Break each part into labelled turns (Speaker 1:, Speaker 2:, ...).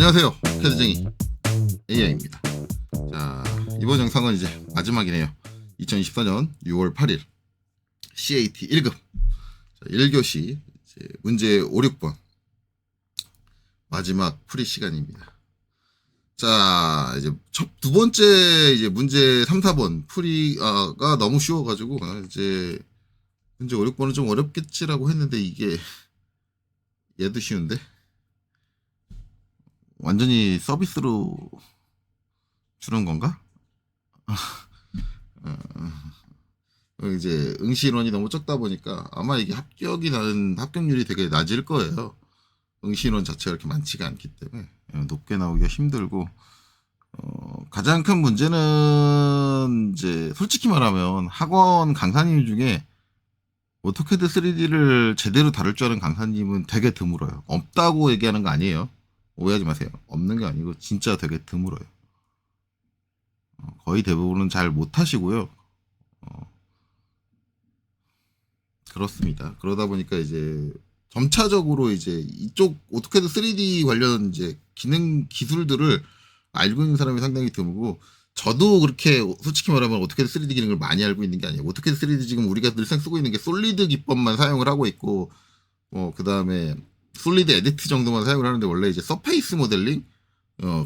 Speaker 1: 안녕하세요, 캐드쟁이 AI입니다. 자, 이번 영상은 이제 마지막이네요. 2024년 6월 8일 CAT 1급 1교시 문제 5, 6번 마지막 풀이 시간입니다. 자, 이제 두 번째 이제 문제 3, 4번 풀이가 너무 쉬워가지고 이제 문제 5, 6번은 좀 어렵겠지라고 했는데 이게 얘도 쉬운데 완전히 서비스로 주는 건가? 이제 응시 인원이 너무 적다 보니까 아마 이게 합격률이 되게 낮을 거예요. 응시 인원 자체가 이렇게 많지가 않기 때문에 높게 나오기가 힘들고, 가장 큰 문제는 이제 솔직히 말하면 학원 강사님 중에 오토캐드 3D를 제대로 다룰 줄 아는 강사님은 되게 드물어요. 없다고 얘기하는 거 아니에요. 오해하지 마세요. 없는 게 아니고 진짜 되게 드물어요. 거의 대부분은 잘 못하시고요. 그렇습니다. 그러다 보니까 이제 점차적으로 이제 이쪽 오토캐드 3D 관련 이제 기능 기술들을 알고 있는 사람이 상당히 드물고, 저도 그렇게 솔직히 말하면 오토캐드 3D 기능을 많이 알고 있는 게 아니에요. 오토캐드 3D 지금 우리가 늘상 쓰고 있는 게 솔리드 기법만 사용을 하고 있고, 그 다음에 솔리드 에디트 정도만 사용을 하는데, 원래 이제 서페이스 모델링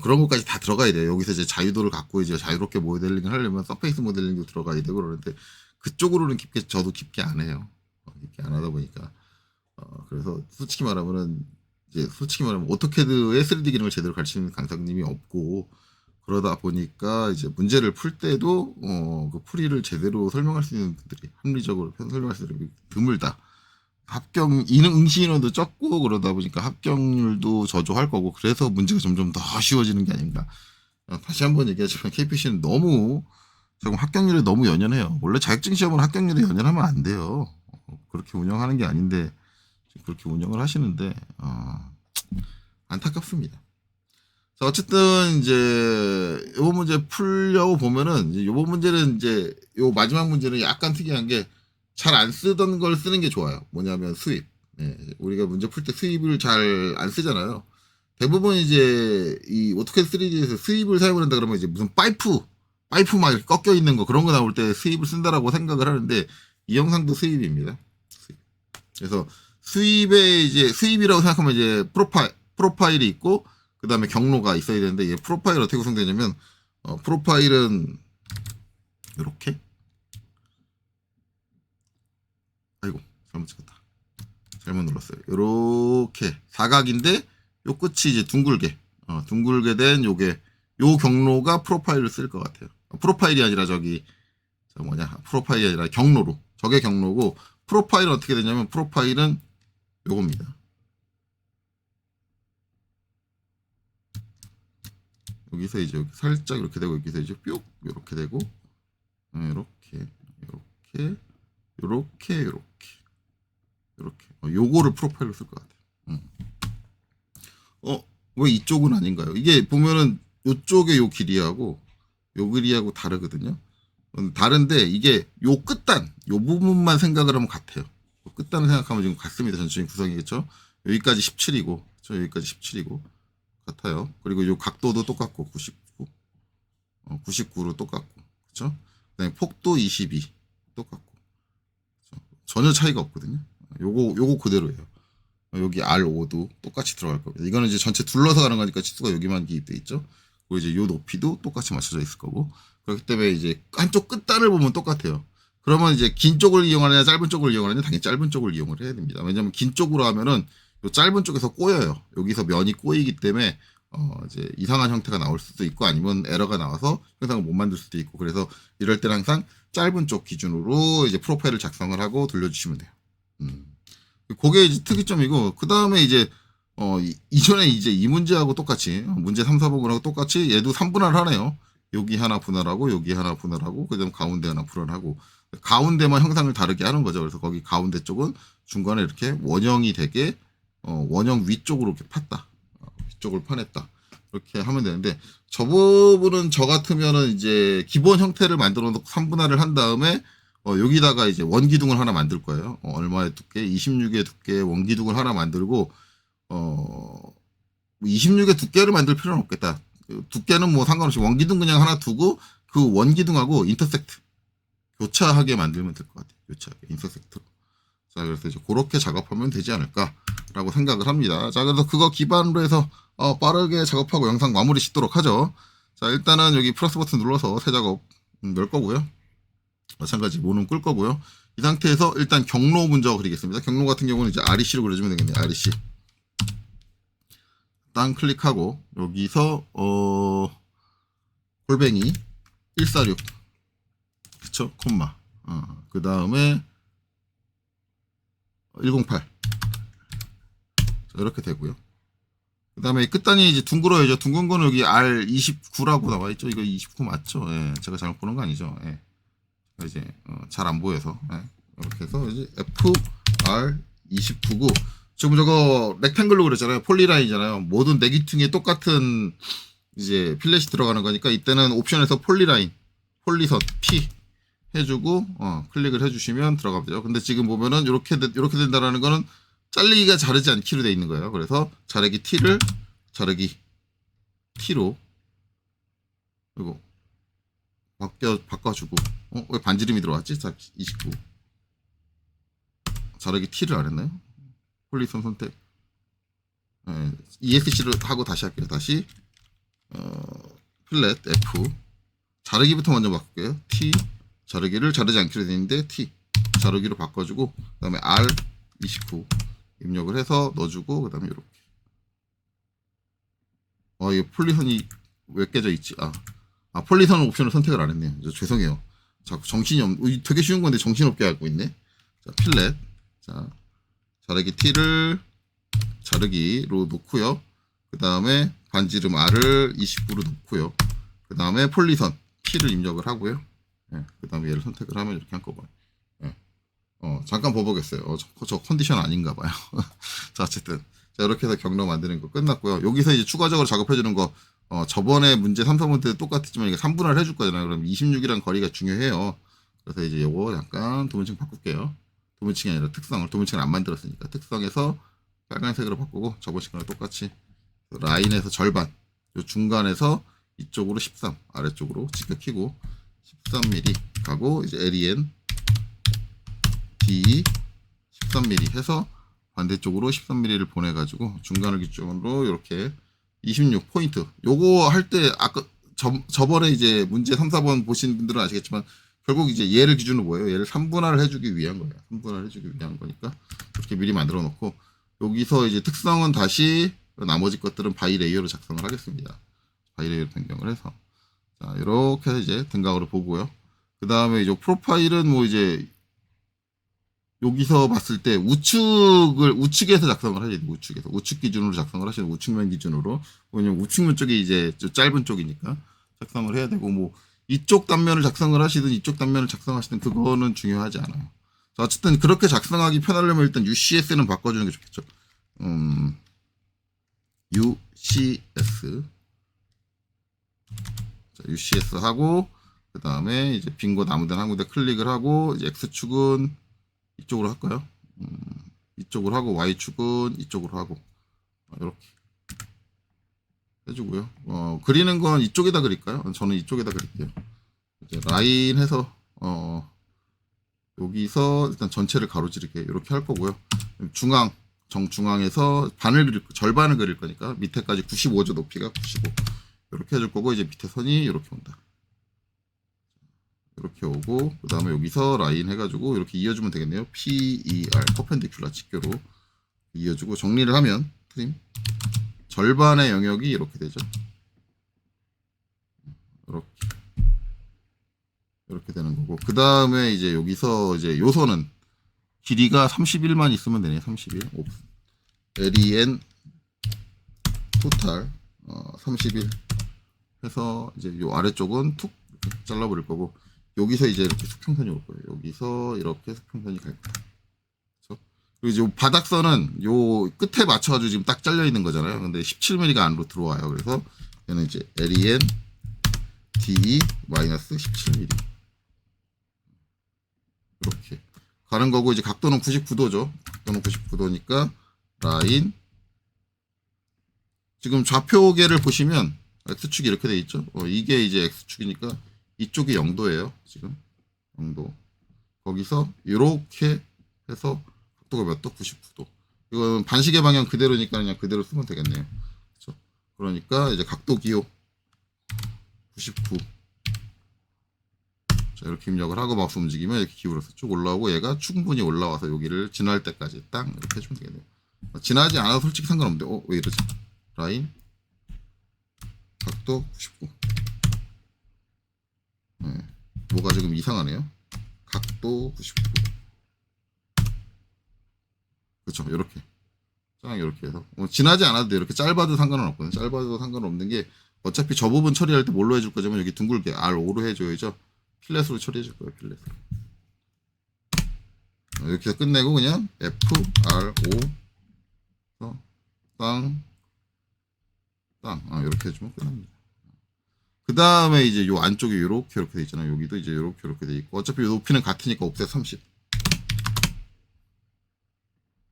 Speaker 1: 그런 것까지 다 들어가야 돼요. 여기서 이제 자유도를 갖고 이제 자유롭게 모델링을 하려면 서페이스 모델링도 들어가야 되고 그러는데, 그쪽으로는 저도 깊게 안 해요. 깊게 안 하다 보니까 그래서 솔직히 말하면 오토캐드의 3D 기능을 제대로 가르치는 강사님이 없고, 그러다 보니까 이제 문제를 풀 때도 그 풀이를 제대로 설명할 수 있는 분들이 합리적으로 설명할 수 있는 분들이 드물다. 응시 인원도 적고, 그러다 보니까 합격률도 저조할 거고, 그래서 문제가 점점 더 쉬워지는 게 아닌가. 다시 한번 얘기하지만 KPC는 조금 합격률에 너무 연연해요. 원래 자격증 시험은 합격률에 연연하면 안 돼요. 그렇게 운영하는 게 아닌데 그렇게 운영을 하시는데 안타깝습니다. 자, 어쨌든 이제 이번 문제 풀려고 보면은 이번 문제는 이제 요 마지막 문제는 약간 특이한 게, 잘 안 쓰던 걸 쓰는 게 좋아요. 뭐냐면 수입. 우리가 문제 풀 때 수입을 잘 안 쓰잖아요. 대부분 이제 이 오토캐드 3D에서 수입을 사용을 한다 그러면 이제 무슨 파이프 막 이렇게 꺾여 있는 거, 그런 거 나올 때 수입을 쓴다라고 생각을 하는데, 이 영상도 수입입니다. 수입. 그래서 수입이라고 생각하면 이제 프로파일이 있고, 그 다음에 경로가 있어야 되는데, 얘 프로파일 어떻게 구성되냐면, 프로파일은 이렇게, 아이고 잘못 찍었다, 잘못 눌렀어요. 요렇게 사각인데 요 끝이 이제 둥글게 된 요 경로가 프로파일을 쓸 것 같아요. 프로파일이 아니라 프로파일이 아니라 경로로, 저게 경로고, 프로파일은 어떻게 되냐면, 프로파일은 요겁니다. 여기서 이제 살짝 이렇게 되고, 여기서 이제 뿅 이렇게 되고, 이렇게 요거를 프로파일로 쓸 것 같아요. 왜 이쪽은 아닌가요? 이게 보면은 요쪽에 요 길이하고 다르거든요. 다른데 이게 요 끝단, 요 부분만 생각을 하면 같아요. 끝단을 생각하면 지금 같습니다. 전체적인 구성이겠죠. 여기까지 17이고, 여기까지 17이고 같아요. 그리고 요 각도도 똑같고 99로 똑같고, 그렇죠? 그다음에 폭도 22 똑같고, 그렇죠? 전혀 차이가 없거든요. 요거 그대로예요. 여기 R5도 똑같이 들어갈 겁니다. 이거는 이제 전체 둘러서 가는 거니까 치수가 여기만 기입돼 있죠. 그리고 이제 요 높이도 똑같이 맞춰져 있을 거고, 그렇기 때문에 이제 한쪽 끝단을 보면 똑같아요. 그러면 이제 긴 쪽을 이용하느냐 짧은 쪽을 이용하느냐, 당연히 짧은 쪽을 이용을 해야 됩니다. 왜냐면 긴 쪽으로 하면은 요 짧은 쪽에서 꼬여요. 여기서 면이 꼬이기 때문에 이제 이상한 형태가 나올 수도 있고, 아니면 에러가 나와서 영상을 못 만들 수도 있고, 그래서 이럴 때는 항상 짧은 쪽 기준으로 이제 프로파일을 작성을 하고 돌려주시면 돼요. 그게 이제 특이점이고, 그 다음에 이제 이전에 이제 이 문제하고 똑같이 문제 3, 4번하고 똑같이 얘도 3분할 하네요. 여기 하나 분할하고, 여기 하나 분할하고, 그 다음 가운데 하나 분할하고, 가운데만 형상을 다르게 하는 거죠. 그래서 거기 가운데 쪽은 중간에 이렇게 원형이 되게 원형 위쪽으로 이렇게 팠다. 위쪽을 파냈다. 이렇게 하면 되는데, 저 부분은 저 같으면은 이제 기본 형태를 만들어 놓고 3분할을 한 다음에 여기다가 이제 원기둥을 하나 만들 거예요. 얼마의 두께? 26의 두께의 원기둥을 하나 만들고, 26에 두께를 만들 필요는 없겠다. 두께는 뭐 상관없이 원기둥 그냥 하나 두고 그 원기둥하고 인터섹트 교차하게 만들면 될 것 같아요. 교차하게 인터섹트로. 자, 그래서 이제 그렇게 작업하면 되지 않을까라고 생각을 합니다. 자, 그래서 그거 기반으로 해서 빠르게 작업하고 영상 마무리 짓도록 하죠. 자, 일단은 여기 플러스 버튼 눌러서 새 작업 열 거고요. 마찬가지 모는 끌 거고요. 이 상태에서 일단 경로 문자 그리겠습니다. 경로 같은 경우는 이제 REC로 그려주면 되겠네요. REC. 땅 클릭하고 여기서 골뱅이 146 그쵸? 콤마 그 다음에 108 이렇게 되고요. 그 다음에 끝단이 이제 둥글어야죠. 둥근 거는 여기 R29라고 나와있죠. 이거 29 맞죠? 예, 제가 잘못 보는 거 아니죠? 예. 이제 잘 안 보여서 예. 이렇게 해서 이제 FR29고 지금 저거 렉탱글로 그랬잖아요. 폴리라인이잖아요. 모든 내기퉁에 똑같은 이제 필렛이 들어가는 거니까 이때는 옵션에서 폴리라인, 폴리선 P 해주고 클릭을 해주시면 들어가면 돼요. 근데 지금 보면은 이렇게 된다라는 거는 잘리기가 자르지 않기로 돼 있는 거예요. 그래서 자르기 T를 자르기 T로 그리고 바꿔주고 왜 반지름이 들어왔지? 자, 29 자르기 T를 안 했나요? 폴리선 선택 ESC를 하고 다시 할게요. 다시 필렛 F 자르기부터 먼저 바꿀게요. T 자르기를 자르지 않기로 되어 있는데 T 자르기로 바꿔주고 그 다음에 R29 입력을 해서 넣어주고 그 다음에 이렇게 이거 폴리선이 왜 깨져 있지? 폴리선 옵션을 선택을 안 했네요. 죄송해요. 자꾸 되게 쉬운 건데 정신없게 하고 있네. 자, 필렛 자 자르기 T를 자르기로 놓고요. 그 다음에 반지름 R을 29로 놓고요. 그 다음에 폴리선 P를 입력을 하고요. 예, 그 다음에 얘를 선택을 하면 이렇게 한꺼번에. 예. 잠깐 봐보겠어요. 저 컨디션 아닌가 봐요. 자, 어쨌든. 자, 이렇게 해서 경로 만드는 거 끝났고요. 여기서 이제 추가적으로 작업해주는 거, 저번에 문제 3, 4번 때 똑같았지만 이게 3분할 해줄 거잖아요. 그럼 26이랑 거리가 중요해요. 그래서 이제 요거 약간 도면층 바꿀게요. 도면층이 아니라 특성을, 도면층을 안 만들었으니까. 특성에서 빨간색으로 바꾸고 저번 시간에 똑같이 라인에서 절반, 요 중간에서 이쪽으로 13, 아래쪽으로 지켜키고 13mm 가고 이제 LEN D 13mm 해서 반대쪽으로 13mm를 보내가지고 중간을 기준으로 이렇게 26 포인트. 요거 할 때 아까 저번에 이제 문제 3, 4번 보신 분들은 아시겠지만 결국 이제 얘를 기준으로 뭐예요? 얘를 3분할을 해주기 위한 거예요. 3분할을 해주기 위한 거니까 이렇게 미리 만들어 놓고 여기서 이제 특성은 다시 나머지 것들은 바이 레이어로 작성을 하겠습니다. 바이 레이어로 변경을 해서 자 이렇게 해서 이제 등각으로 보고요. 그 다음에 이제 프로파일은 뭐 이제 여기서 봤을 때 우측에서 작성을 하셔야 돼요. 우측 기준으로 작성을 하셔야 돼요. 우측면 기준으로. 왜냐면 우측면 쪽이 이제 짧은 쪽이니까 작성을 해야 되고 뭐 이쪽 단면을 작성을 하시든 이쪽 단면을 작성하시든 그거는 중요하지 않아요. 자, 어쨌든 그렇게 작성하기 편하려면 일단 UCS는 바꿔주는 게 좋겠죠. UCS 자, UCS 하고 그 다음에 이제 빈 곳 아무데나 한 군데 클릭을 하고 이제 X축은 이쪽으로 할까요? 이쪽으로 하고 Y축은 이쪽으로 하고 이렇게 해주고요. 그리는 건 이쪽에다 그릴까요? 저는 이쪽에다 그릴게요. 이제 라인 해서 여기서 일단 전체를 가로지르게 이렇게 할 거고요. 정중앙에서 절반을 그릴 거니까 밑에까지 95죠. 높이가 95 이렇게 해줄 거고 이제 밑에 선이 이렇게 온다. 이렇게 오고 그 다음에 여기서 라인 해가지고 이렇게 이어주면 되겠네요. PER 퍼펜디큘러 직교로 이어주고 정리를 하면 트림 절반의 영역이 이렇게 되죠. 이렇게 되는 거고 그 다음에 이제 여기서 이제 요소는 길이가 31만 있으면 되네요. 31 LEN 토탈 31 해서 이제 요 아래쪽은 툭 이렇게 잘라버릴 거고 여기서 이제 이렇게 수평선이 올 거예요. 여기서 이렇게 수평선이 갈 거예요. 그렇죠? 그리고 이제 바닥선은 요 끝에 맞춰가지고 지금 딱 잘려 있는 거잖아요. 근데 17mm가 안으로 들어와요. 그래서 얘는 이제 LEN D 마이너스 17mm 이렇게 가는 거고 이제 각도는 99도죠. 각도는 99도니까 라인 지금 좌표계를 보시면 X축이 이렇게 돼 있죠. 이게 이제 X축이니까 이쪽이 0도예요. 지금 0도. 거기서 이렇게 해서 각도가 몇 도? 99도. 이건 반시계 방향 그대로니까 그냥 그대로 쓰면 되겠네요. 그렇죠? 그러니까 이제 각도 기호 99. 자, 이렇게 입력을 하고 마우스 움직이면 이렇게 기울어서 쭉 올라오고 얘가 충분히 올라와서 여기를 지날 때까지 딱 이렇게 해주면 되겠네요. 지나지 않아도 솔직히 상관없는데 왜 이러지? 라인 각도 99. 네. 뭐가 지금 이상하네요. 각도 99. 그렇죠. 이렇게 쫙 이렇게 해서 지나지 않아도 이렇게 짧아도 상관은 없거든요. 짧아도 상관은 없는 게 어차피 저 부분 처리할 때 뭘로 해줄 거냐면 여기 둥글게 R5로 해줘야죠. 필렛으로 처리해 줄 거예요. 필렛으로. 이렇게 해서 끝내고 그냥 FR5 땅 이렇게 해주면 끝납니다. 그 다음에 이제 요 안쪽에 이렇게 돼 있잖아요. 여기도 이제 이렇게 돼 있고 어차피 높이는 같으니까 옵셋 30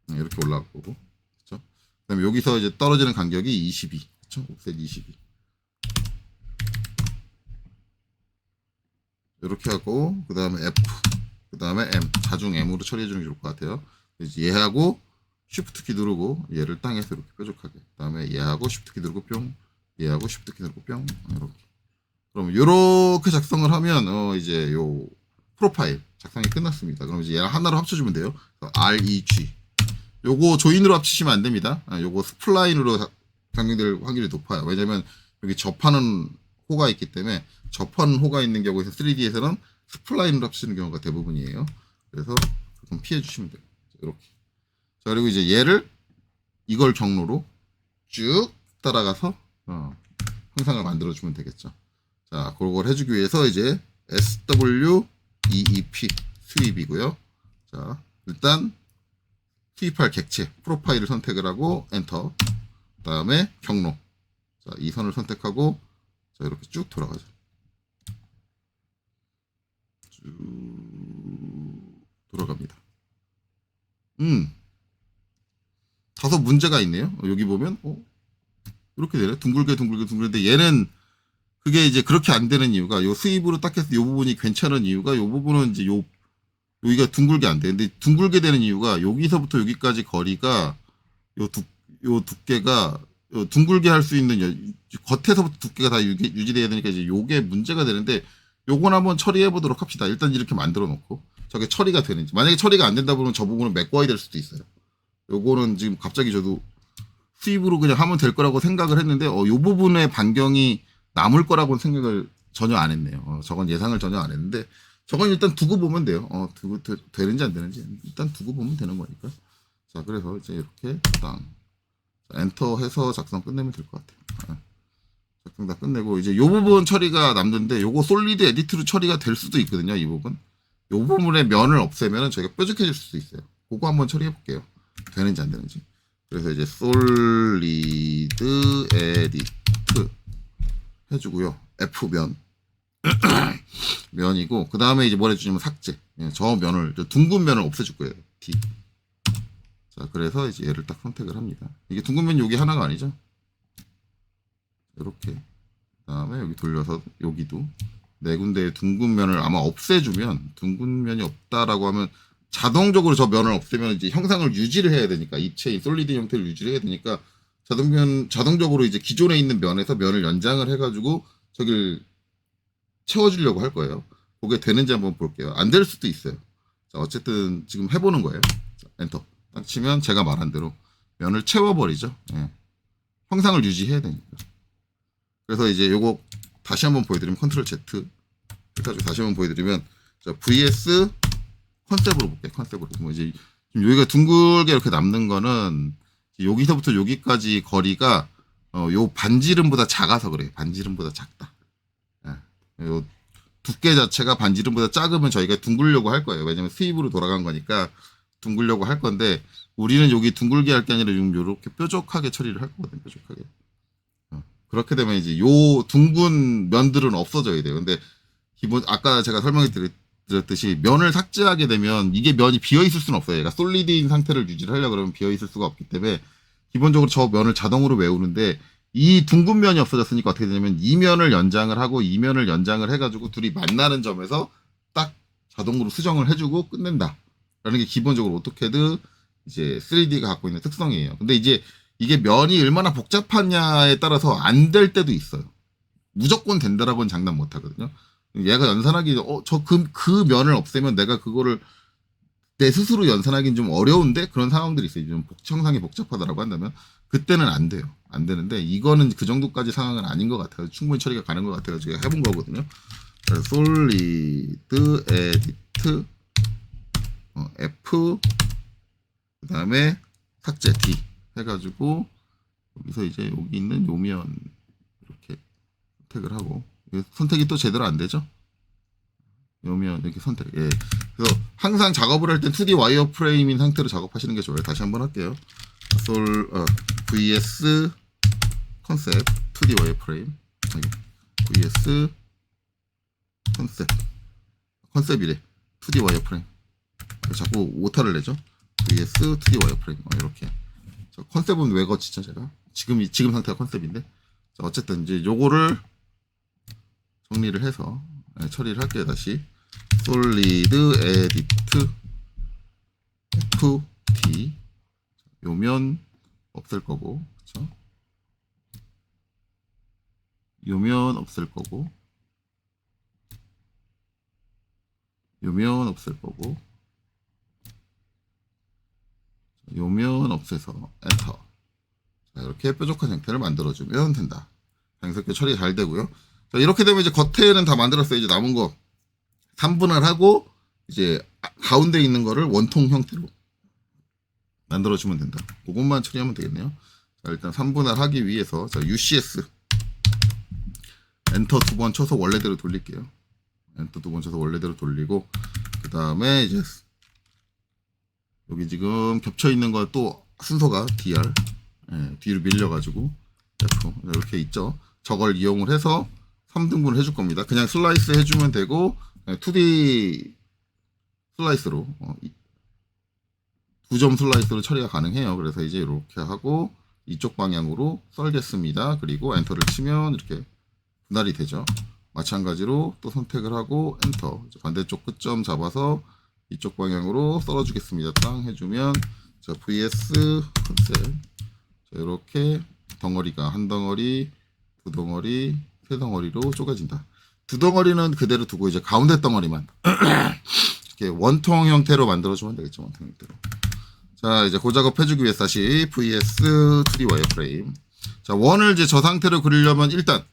Speaker 1: 이렇게 올라갈 거고, 그렇죠? 그다음에 여기서 이제 떨어지는 간격이 22, 그렇죠? 옵셋 22 이렇게 하고 그 다음에 F, 그 다음에 M 자중 M으로 처리해 주는 게 좋을 것 같아요. 이제 얘하고 Shift 키 누르고 얘를 땅에서 이렇게 뾰족하게. 그 다음에 얘하고 Shift 키 누르고 뿅, 얘하고 Shift 키 누르고 뿅 이렇게. 그럼 이렇게 작성을 하면 이제 요 프로파일 작성이 끝났습니다. 그럼 이제 얘를 하나로 합쳐주면 돼요. REG. 요거 조인으로 합치시면 안 됩니다. 요거 스플라인으로 변경될 확률이 높아요. 왜냐면 여기 접하는 호가 있기 때문에 접하는 호가 있는 경우에서 3D에서는 스플라인으로 합치는 경우가 대부분이에요. 그래서 좀 피해 주시면 돼요. 이렇게. 자, 그리고 이제 얘를 이걸 경로로 쭉 따라가서 형상을 만들어 주면 되겠죠. 자, 그걸 해주기 위해서 이제 SWEEP 스윕이고요. 자, 일단 수입할 객체 프로파일을 선택을 하고 엔터. 그 다음에 경로. 자, 이 선을 선택하고 자, 이렇게 쭉 돌아가죠. 쭉 돌아갑니다. 다소 문제가 있네요. 여기 보면 이렇게 되네. 둥글게 얘는 그게 이제 그렇게 안 되는 이유가 요 수입으로 딱 해서 요 부분이 괜찮은 이유가 요 부분은 이제 여기가 둥글게 안 돼. 근데 둥글게 되는 이유가 여기서부터 여기까지 거리가 요 두께가 둥글게 할 수 있는 겉에서부터 두께가 다 유지돼야 되니까 이제 요게 문제가 되는데 요건 한번 처리해 보도록 합시다. 일단 이렇게 만들어 놓고 저게 처리가 되는지. 만약에 처리가 안 된다 그러면 저 부분은 메꿔야 될 수도 있어요. 요거는 지금 갑자기 저도 수입으로 그냥 하면 될 거라고 생각을 했는데 요 부분의 반경이 남을 거라고는 생각을 전혀 안 했네요. 저건 예상을 전혀 안 했는데 저건 일단 두고 보면 돼요. 두고 되는지 안 되는지 일단 두고 보면 되는 거니까. 자, 그래서 이제 이렇게 딱 엔터 해서 작성 끝내면 될 것 같아요. 작성 다 끝내고 이제 요 부분 처리가 남는데 요거 솔리드 에디트로 처리가 될 수도 있거든요. 이 부분. 요 부분의 면을 없애면은 저희가 뾰족해질 수도 있어요. 그거 한번 처리해 볼게요. 되는지 안 되는지. 그래서 이제 솔리드 에디트 해주고요. F면 면이고 그 다음에 이제 뭘 해주냐면 삭제. 저 면을 둥근 면을 없애줄 거예요. D. 자, 그래서 이제 얘를 딱 선택을 합니다. 이게 둥근 면 여기 하나가 아니죠? 이렇게. 그 다음에 여기 돌려서 여기도 네 군데의 둥근 면을 아마 없애주면 둥근 면이 없다라고 하면 자동적으로 저 면을 없애면 이제 형상을 유지를 해야 되니까 입체인 솔리드 형태를 유지를 해야 되니까 자동적으로 이제 기존에 있는 면에서 면을 연장을 해가지고 저길 채워주려고 할 거예요. 그게 되는지 한번 볼게요. 안 될 수도 있어요. 자, 어쨌든 지금 해보는 거예요. 자, 엔터. 딱 치면 제가 말한 대로 면을 채워버리죠. 예. 형상을 유지해야 되니까. 그래서 이제 요거 다시 한번 보여드리면 컨트롤 Z 해가지고 다시 한번 보여드리면 자, VS 컨셉으로 볼게요. 컨셉으로 보면 이제 지금 여기가 둥글게 이렇게 남는 거는 여기서부터 여기까지 거리가 요 반지름보다 작아서 그래요. 반지름보다 작다. 요 두께 자체가 반지름보다 작으면 저희가 둥글려고 할 거예요. 왜냐면 수입으로 돌아간 거니까 둥글려고 할 건데 우리는 여기 둥글게 할 게 아니라 이렇게 뾰족하게 처리를 할 거거든요. 뾰족하게. 그렇게 되면 이제 요 둥근 면들은 없어져야 돼요. 근데 기본 아까 제가 설명해 드렸듯이 면을 삭제하게 되면 이게 면이 비어 있을 수는 없어요. 얘가 솔리드인 상태를 유지를 하려고 그러면 비어 있을 수가 없기 때문에 기본적으로 저 면을 자동으로 외우는데 이 둥근 면이 없어졌으니까 어떻게 되냐면 이 면을 연장을 하고 이 면을 연장을 해가지고 둘이 만나는 점에서 딱 자동으로 수정을 해주고 끝낸다. 라는 게 기본적으로 오토캐드 이제 3D가 갖고 있는 특성이에요. 근데 이제 이게 면이 얼마나 복잡하냐에 따라서 안 될 때도 있어요. 무조건 된다라고는 장담 못 하거든요. 얘가 연산하기, 그 면을 없애면 내가 그거를 내 스스로 연산하기는 좀 어려운데 그런 상황들이 있어요. 좀 형상이 복잡하다라고 한다면 그때는 안 돼요. 안 되는데 이거는 그 정도까지 상황은 아닌 것 같아요. 충분히 처리가 가는 것 같아요. 제가 해본 거거든요. 그래서 솔리드 에디트 F 그 다음에 삭제 D 해가지고 여기서 이제 여기 있는 요면 이렇게 선택을 하고 선택이 또 제대로 안 되죠. 요면 이렇게 선택. 예. 그래서 항상 작업을 할 땐 2D 와이어 프레임인 상태로 작업하시는 게 좋아요. 다시 한번 할게요. vs 컨셉 2D 와이어 프레임 vs 컨셉이래. 2D 와이어 프레임. 자꾸 오타를 내죠. vs 2D 와이어 프레임. 이렇게. 컨셉은 왜 거치죠, 제가? 지금 상태가 컨셉인데. 자, 어쨌든 이제 요거를 정리를 해서 처리를 할게요. 다시 솔리드 에디트 FD 요면 없앨 거고, 그렇죠? 요면 없앨 거고, 요면 없앨 거고, 요면 없애서 엔터. 자, 이렇게 뾰족한 형태를 만들어주면 된다. 자연스럽게 처리가 잘 되고요. 자, 이렇게 되면 이제 겉에는 다 만들었어요. 이제 남은 거 3분할 하고 이제 가운데 있는 거를 원통 형태로 만들어주면 된다. 그것만 처리하면 되겠네요. 자, 일단 3분할 하기 위해서 자, UCS 엔터 2번 쳐서 원래대로 돌릴게요. 엔터 2번 쳐서 원래대로 돌리고 그 다음에 이제 여기 지금 겹쳐 있는 거 또 순서가 DR 뒤로 밀려가지고 F 이렇게 있죠. 저걸 이용을 해서 3등분을 해줄 겁니다. 그냥 슬라이스 해주면 되고 2D 슬라이스로 2점 슬라이스로 처리가 가능해요. 그래서 이제 이렇게 하고 이쪽 방향으로 썰겠습니다. 그리고 엔터를 치면 이렇게 분할이 되죠. 마찬가지로 또 선택을 하고 엔터 반대쪽 끝점 잡아서 이쪽 방향으로 썰어주겠습니다. 땅 해주면 자 vs 컨셉 이렇게 덩어리가 한 덩어리, 두 덩어리, 세 덩어리로 쪼개진다. 두 덩어리는 그대로 두고 이제 가운데 덩어리만 이렇게 원통 형태로 만들어주면 되겠죠. 원통 형태로. 자 이제 그 작업 해주기 위해서 다시 vs 2D 와이어 프레임. 자 원을 이제 저 상태로 그리려면 일단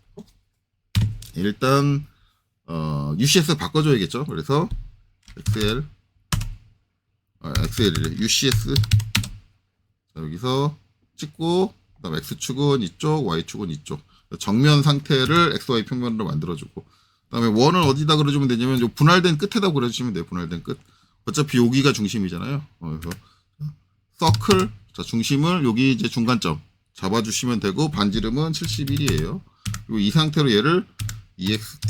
Speaker 1: UCS 바꿔줘야겠죠. 그래서 XL이래. UCS 자, 여기서 찍고 그다음 X축은 이쪽, Y축은 이쪽. 정면 상태를 XY 평면으로 만들어주고 그다음에 원을 어디다 그려주면 되냐면 요 분할된 끝에다 그려주시면 돼요. 분할된 끝. 어차피 여기가 중심이잖아요. 그래서 서클 자 중심을 여기 이제 중간점 잡아주시면 되고 반지름은 71이에요. 그리고 이 상태로 얘를 EXT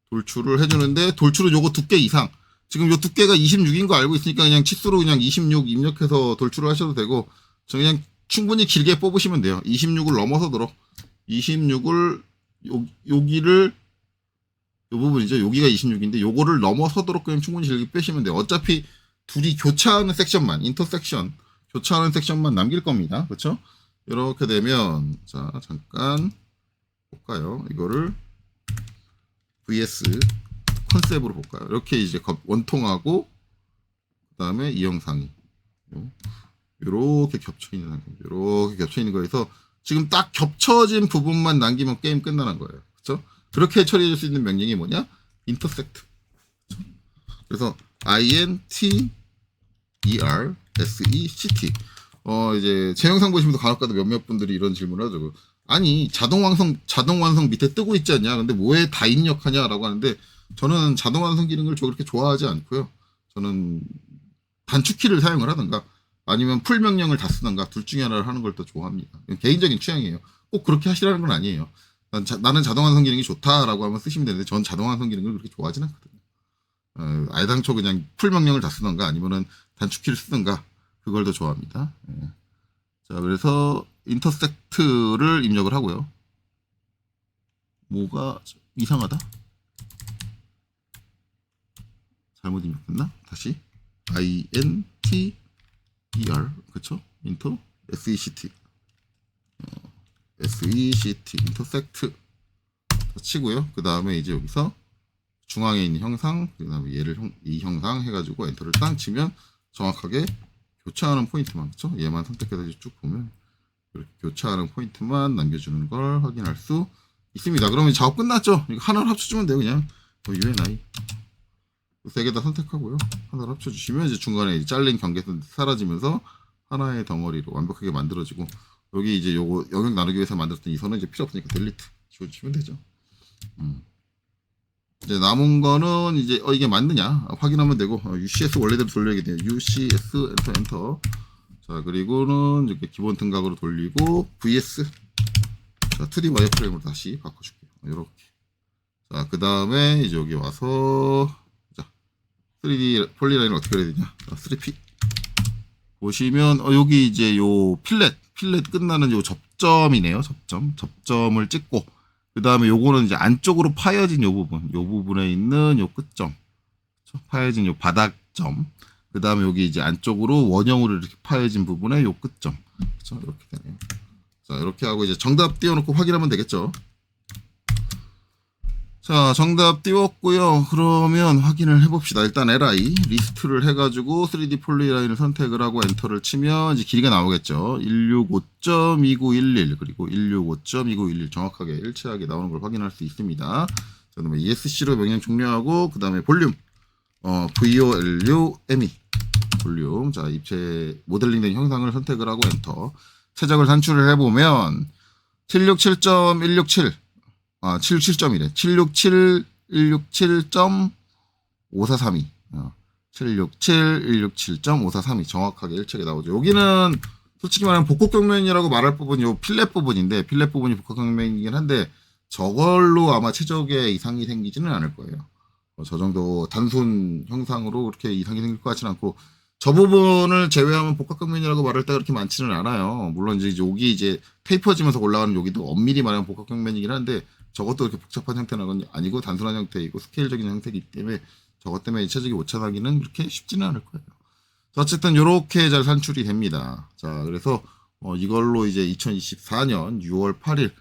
Speaker 1: 돌출을 해주는데 돌출은 요거 두께 이상 지금 요 두께가 26인 거 알고 있으니까 그냥 치수로 그냥 26 입력해서 돌출을 하셔도 되고 저 그냥 충분히 길게 뽑으시면 돼요. 26을 넘어서도록 26을 여기를 요 부분이죠. 여기가 26인데 요거를 넘어서도록 그냥 충분히 길게 빼시면 돼요. 어차피 둘이 교차하는 섹션만 인터섹션 교차하는 섹션만 남길 겁니다. 그렇죠? 이렇게 되면 자 잠깐 볼까요? 이거를 vs 컨셉으로 볼까요? 이렇게 이제 원통하고 그 다음에 이 영상이 이렇게 겹쳐 있는 상태, 이렇게 겹쳐 있는 거에서 지금 딱 겹쳐진 부분만 남기면 게임 끝나는 거예요. 그렇죠? 그렇게 처리해 줄 수 있는 명령이 뭐냐? intersect. 그래서 INTERSECT. 이제 제 영상 보시면서 간혹가다 몇몇 분들이 이런 질문을 하죠. 아니 자동 완성 밑에 뜨고 있지 않냐? 근데 뭐에 다 입력하냐라고 하는데 저는 자동 완성 기능을 그렇게 좋아하지 않고요. 저는 단축키를 사용을 하든가 아니면 풀 명령을 다 쓰든가 둘 중에 하나를 하는 걸 더 좋아합니다. 개인적인 취향이에요. 꼭 그렇게 하시라는 건 아니에요. 나는 자동 완성 기능이 좋다라고 하면 쓰시면 되는데 전 자동 완성 기능을 그렇게 좋아하진 않거든요. 애당초 그냥 풀 명령을 다 쓰든가 아니면은 단축키를 쓰든가 그걸 더 좋아합니다. 자 그래서 인터섹트를 입력을 하고요. 뭐가 이상하다? 잘못 입력했나? 다시 INTER 그쵸? 인터 SECT SECT 인터섹트 치고요. 그 다음에 이제 여기서 중앙에 있는 형상, 그 다음에 얘를 이 형상 해가지고 엔터를 딱 치면 정확하게 교차하는 포인트만, 그쵸? 얘만 선택해서 쭉 보면 이렇게 교차하는 포인트만 남겨주는 걸 확인할 수 있습니다. 그러면 작업 끝났죠? 이거 하나를 합쳐주면 돼요, 그냥. UNI. 세 개 다 선택하고요. 하나를 합쳐주시면 이제 중간에 이제 잘린 경계선 사라지면서 하나의 덩어리로 완벽하게 만들어지고, 여기 이제 요거 영역 나누기 위해서 만들었던 이 선은 이제 필요 없으니까 델리트 지워주시면 되죠. 이제 남은 거는 이제 이게 맞느냐 확인하면 되고, UCS 원래대로 돌려야 돼요. UCS 엔터. 자, 그리고는 이렇게 기본 등각으로 돌리고 VS. 자, 2D 와이어프레임으로 다시 바꿔줄게요. 이렇게. 자, 그 다음에 이제 여기 와서 자, 3D 폴리라인을 어떻게 해야 되냐? 자, 3P 보시면 여기 이제 요 필렛 끝나는 요 접점이네요. 접점을 찍고, 그 다음에 요거는 이제 안쪽으로 파여진 요 부분에 있는 요 끝점, 그렇죠? 파여진 요 바닥점, 그 다음에 여기 이제 안쪽으로 원형으로 이렇게 파여진 부분에 요 끝점, 그렇죠? 이렇게 되네요. 자, 이렇게 하고 이제 정답 띄워놓고 확인하면 되겠죠. 자, 정답 띄웠고요. 그러면 확인을 해봅시다. 일단 LI 리스트를 해가지고 3D 폴리라인을 선택을 하고 엔터를 치면 이제 길이가 나오겠죠. 165.2911 그리고 165.2911 정확하게 일치하게 나오는 걸 확인할 수 있습니다. 자, 그다음에 ESC로 명령 종료하고 그 다음에 볼륨 VOLUME 볼륨. 자, 입체 모델링된 형상을 선택을 하고 엔터. 최적을 산출을 해보면 767.167 77점이래. 767.167.5432. 767.167.5432 정확하게 일체가 나오죠. 여기는 솔직히 말하면 복합경면이라고 말할 부분이 요 필렛 부분인데, 필렛 부분이 복합경면이긴 한데 저걸로 아마 최적의 이상이 생기지는 않을 거예요. 저 정도 단순 형상으로 그렇게 이상이 생길 것 같지는 않고, 저 부분을 제외하면 복합경면이라고 말할 때 그렇게 많지는 않아요. 물론 이제 여기 이제 테이퍼지면서 올라가는 여기도 엄밀히 말하면 복합경면이긴 한데, 저것도 이렇게 복잡한 형태는 아니고 단순한 형태이고 스케일적인 형태이기 때문에 저것 때문에 최적의 오차나기는 그렇게 쉽지는 않을 거예요. 자, 어쨌든 이렇게 잘 산출이 됩니다. 자, 그래서 이걸로 이제 2024년 6월 8일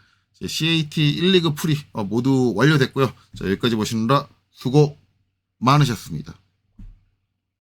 Speaker 1: CAT 1리그 풀이 모두 완료됐고요. 자, 여기까지 보시느라 수고 많으셨습니다.